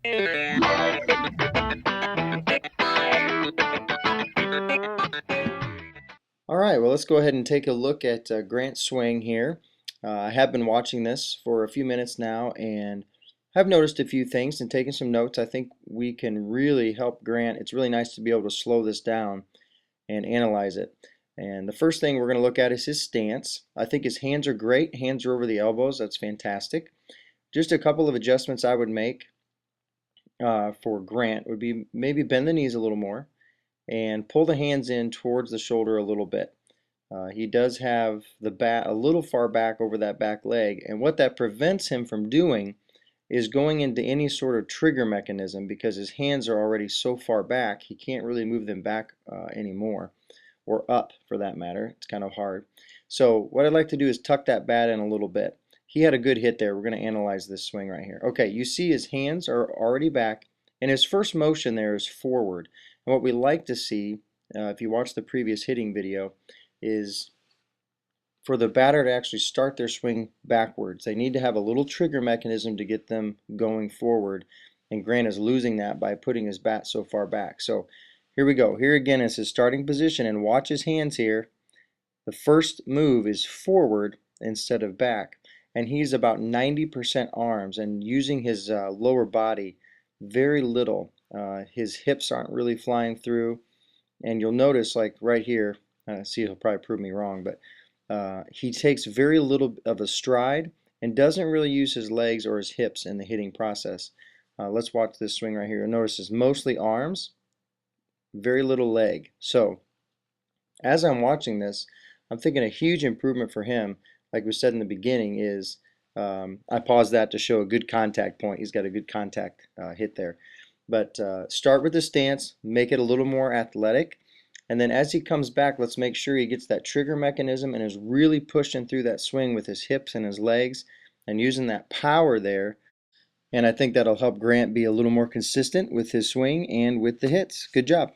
All right, well, let's go ahead and take a look at Grant's swing here. I have been watching this for a few minutes now and have noticed a few things and taken some notes. I think we can really help Grant. It's really nice to be able to slow this down and analyze it. And the first thing we're going to look at is his stance. I think his hands are great. Hands are over the elbows. That's fantastic. Just a couple of adjustments I would make for Grant would be maybe bend the knees a little more and pull the hands in towards the shoulder a little bit. He does have the bat a little far back over that back leg, and what that prevents him from doing is going into any sort of trigger mechanism because his hands are already so far back he can't really move them back anymore, or up for that matter. It's kind of hard. So what I'd like to do is tuck that bat in a little bit. He had a good hit there. We're going to analyze this swing right here. Okay, you see his hands are already back, and his first motion there is forward. And what we like to see, if you watch the previous hitting video, is for the batter to actually start their swing backwards. They need to have a little trigger mechanism to get them going forward, and Grant is losing that by putting his bat so far back. So here we go. Here again is his starting position, and watch his hands here. The first move is forward instead of back, and he's about 90% arms and using his lower body very little. His hips aren't really flying through, and you'll notice like right here, see, he'll probably prove me wrong, but he takes very little of a stride and doesn't really use his legs or his hips in the hitting process. Let's watch this swing right here. Notice it's mostly arms, very little leg. So as I'm watching this, I'm thinking a huge improvement for him, like we said in the beginning, is I paused that to show a good contact point. He's got a good contact hit there. But start with the stance, make it a little more athletic, and then as he comes back, let's make sure he gets that trigger mechanism and is really pushing through that swing with his hips and his legs and using that power there. And I think that'll help Grant be a little more consistent with his swing and with the hits. Good job.